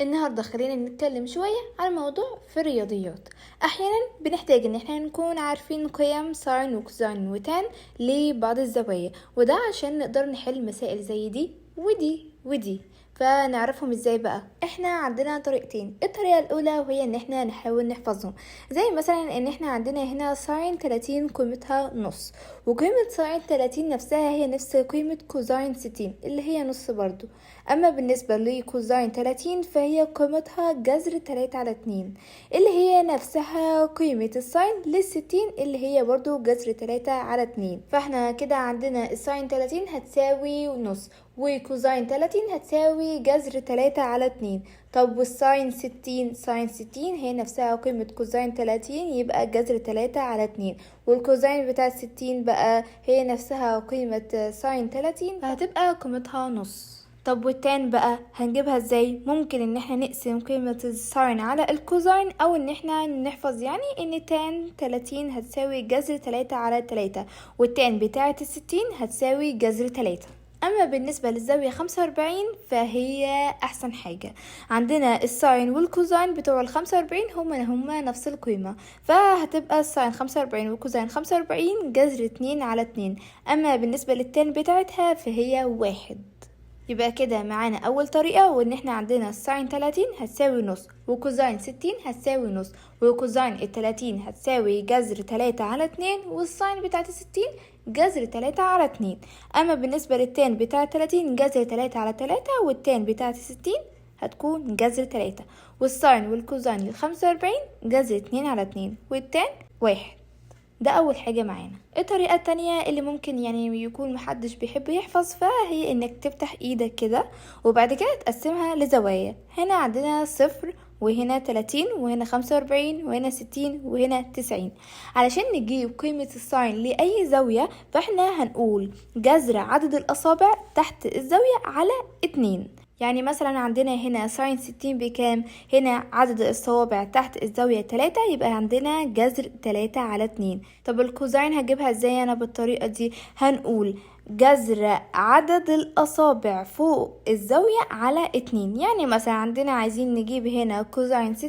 النهاردة خلينا نتكلم شوية عن موضوع في الرياضيات. أحيانا بنحتاج إن احنا نكون عارفين قيم ساين وكوزاين وتان لبعض الزوايا، وده عشان نقدر نحل مسائل زي دي ودي. فنعرفهم ازاي بقى؟ احنا عندنا طريقتين. الطريقة الأولى وهي ان احنا نحاول نحفظهم، زي مثلا ان احنا عندنا هنا ساين 30 قيمتها نص، وقيمة ساين 30 نفسها هي نفس قيمة كوزاين 60 اللي هي نص برضو. اما بالنسبة لكوزاين 30 فهي قيمتها جذر 3 على 2 اللي هي نفسها قيمة الساين لل60 اللي هي برضو جذر 3 على 2. فاحنا كده عندنا الساين 30 هتساوي نص، وكوزاين 30 هتساوي جذر 3 على 2. طب والساين 60، ساين 60 هي نفسها قيمة كوزاين 30 يبقى جذر 3 على 2، والكوزاين بتاع 60 بقى هي نفسها قيمة ساين 30 فهتبقى قيمتها نص. طب والتان بقى هنجيبها ازاي؟ ممكن ان احنا نقسم قيمة الساين على الكوزاين، او ان احنا نحفظ يعني ان تان 30 هتساوي جذر 3 على 3، والتان بتاعة 60 هتساوي جذر 3. اما بالنسبة للزاوية 45 فهي احسن حاجة. عندنا الساين والكوزاين بتوع ال45 هما نفس القيمة، فهتبقى الساين 45 والكوزاين 45 جذر 2 على 2. اما بالنسبة للتان بتاعتها فهي 1. يبقى كده معانا اول طريقة، وان احنا عندنا الساين 30 هتساوي نص، وكوزاين 60 هتساوي نص، وكوزاين ال30 هتساوي جذر 3 على 2، والساين بتاعت 60 جذر 3 على 2. اما بالنسبة للتان بتاع 30 جذر 3 على 3، والتان بتاعت 60 هتكون جذر 3، والساين والكوزاين ل45 جذر 2 على 2، والتان 1. ده اول حاجة معانا. الطريقة التانية اللي ممكن يعني يكون محدش بيحب يحفظ، فهي انك تفتح ايدك كده وبعد كده تقسمها لزوايا. هنا عندنا 0 وهنا 30 وهنا 45 وهنا 60 وهنا 90. علشان نجيب قيمة الساين لأي زاوية فاحنا هنقول جذر عدد الأصابع تحت الزاوية على 2. يعني مثلا عندنا هنا ساين 60 بكام؟ هنا عدد الصوابع تحت الزاوية 3، يبقى عندنا جذر 3 على 2. طب الكوزاين هجيبها ازاي انا بالطريقة دي؟ هنقول جذر عدد الأصابع فوق الزاوية على 2. يعني مثلا عندنا عايزين نجيب هنا كوزاين 60،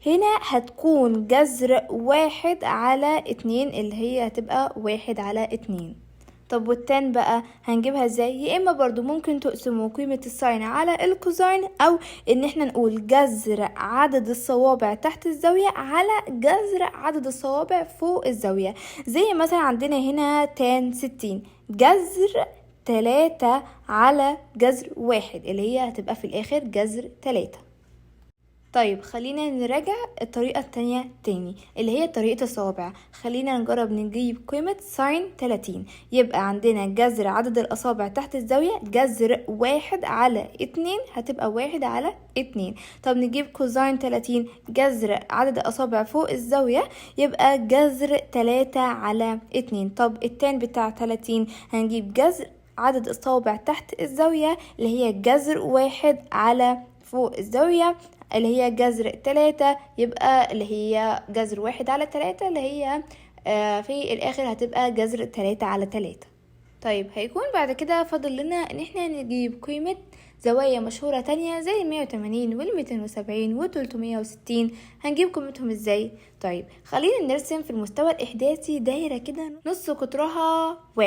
هنا هتكون جذر 1 على 2 اللي هي هتبقى 1 على 2. طب والتان بقى هنجيبها ازاي؟ يا اما برضو ممكن تقسموا قيمة الساين على الكوزاين، او ان احنا نقول جذر عدد الصوابع تحت الزاوية على جذر عدد الصوابع فوق الزاوية. زي مثلا عندنا هنا تان 60 جذر 3 على جذر 1 اللي هي هتبقى في الاخر جذر 3. طيب خلينا نراجع الطريقة التانية تاني اللي هي طريقة الصوابع. خلينا نجرب نجيب قيمة ساين 30. يبقى عندنا جذر عدد الأصابع تحت الزاوية جذر 1 على 2 هتبقى 1 على 2. طب نجيب كوزاين 30 جذر عدد الأصابع فوق الزاوية يبقى جذر 3 على 2. طب التان بتاع 30 هنجيب جذر عدد الصوابع تحت الزاوية اللي هي جذر 1 على فوق الزاوية اللي هي جذر 3، يبقى اللي هي جذر 1 على 3 اللي هي في الآخر هتبقى جذر 3 على 3. طيب هيكون بعد كده فاضل لنا ان احنا نجيب قيمة زوايا مشهورة تانية زي 180 وال270 و360. هنجيب قيمتهم ازاي؟ طيب خلينا نرسم في المستوى الإحداثي دايرة كده نص قطرها 1،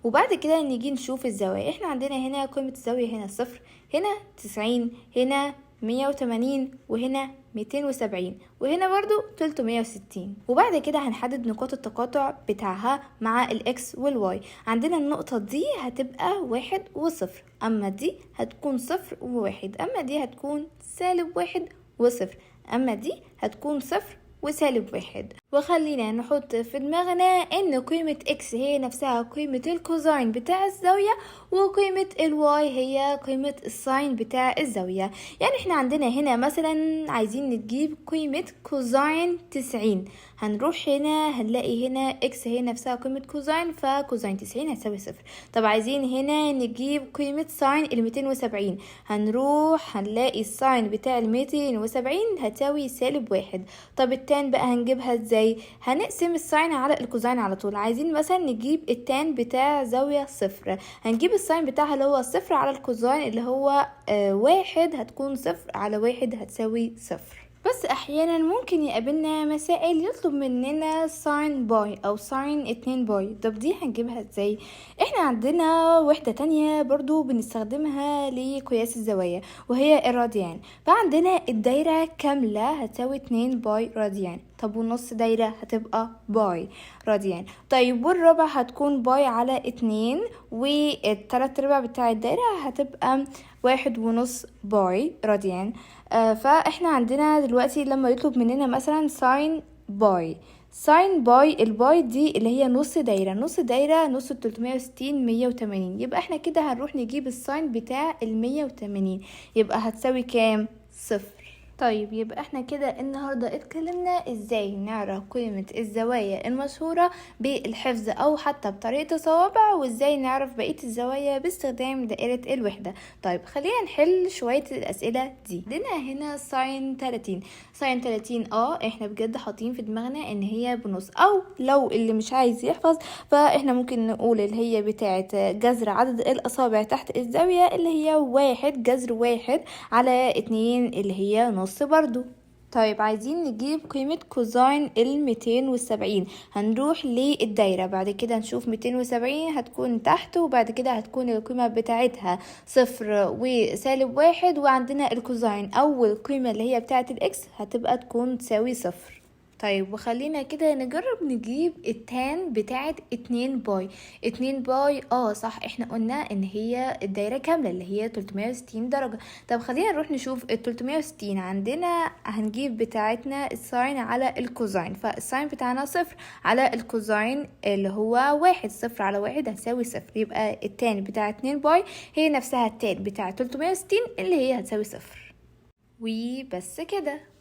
وبعد كده نيجي نشوف الزوايا. احنا عندنا هنا قيمة الزاوية هنا 0، هنا 90، هنا 180، وهنا 270، وهنا برضو 360. وبعد كده هنحدد نقاط التقاطع بتاعها مع الاكس والواي. عندنا النقطة دي هتبقى 1 و0، اما دي هتكون 0 و1، اما دي هتكون -1 و0، اما دي هتكون 0 وسالب 1. وخلينا نحط في دماغنا ان قيمة اكس هي نفسها قيمة الكوزاين بتاع الزاوية، وقيمة الواي هي قيمة الساين بتاع الزاوية. يعني احنا عندنا هنا مثلا عايزين نجيب قيمة كوزاين 90، هنروح هنا هنلاقي هنا اكس هي نفسها قيمة كوزاين، فكوزاين 90 هتساوي 0. طب عايزين هنا نجيب قيمة ساين 270، هنروح هنلاقي الساين بتاع 270 هتساوي -1. طب التان بقى هنجيبها ازاي؟ ازاي؟ هنقسم الساين على الكوزاين على طول. عايزين مثلا نجيب التان بتاع زاوية صفر، هنجيب الساين بتاعها اللي هو صفر على الكوزاين اللي هو واحد، هتكون صفر على واحد هتساوي صفر. بس احيانا ممكن يقابلنا مسائل يطلب مننا ساين باي او ساين 2 باي. طب دي هنجيبها ازاي؟ احنا عندنا وحدة تانية برضو بنستخدمها لقياس الزوايا وهي الراديان. فعندنا الدايرة كاملة هتساوي 2 باي راديان. طب والنص دايرة هتبقى باي راديان. طيب والربع هتكون باي على 2، والتلات ارباع بتاع الدايرة هتبقى 1.5 باي راديان. فاحنا عندنا دلوقتي لما يطلب مننا مثلا ساين باي، ساين باي، الباي دي اللي هي نص دايرة، نص دايرة نص 360 180. يبقى احنا كده هنروح نجيب الساين بتاع 180، يبقى هتساوي كام؟ صفر. طيب يبقى احنا كده النهاردة اتكلمنا ازاي نعرف قيمة الزوايا المشهورة بالحفظ او حتى بطريقة الصوابع، وازاي نعرف بقية الزوايا باستخدام دائرة الوحدة. طيب خلينا نحل شوية الاسئلة دي. عندنا هنا ساين 30، ساين 30 احنا بجد حاطين في دماغنا ان هي بنص، او لو اللي مش عايز يحفظ فاحنا ممكن نقول اللي هي بتاعة جذر عدد الاصابع تحت الزاوية اللي هي 1 جذر 1 على 2 اللي هي نص برضو. طيب عايزين نجيب قيمة كوزاين 270. هنروح للدايرة، بعد كده نشوف 270 هتكون تحت، وبعد كده هتكون القيمة بتاعتها صفر وسالب 1، وعندنا الكوزاين أول قيمة اللي هي بتاعة الإكس هتبقى تكون تساوي صفر. طيب وخلينا كده نجرب نجيب التان بتاعت 2 باي. 2 باي صح، احنا قلنا ان هي الدايرة كاملة اللي هي 360 درجة. طب خلينا نروح نشوف ال 360. عندنا هنجيب بتاعتنا الساين على الكوزاين، فالساين بتاعنا صفر على الكوزاين اللي هو 1، صفر على 1 هتساوي صفر. يبقى التان بتاع 2 باي هي نفسها التان بتاع 360 اللي هي هتساوي صفر. وبس كده.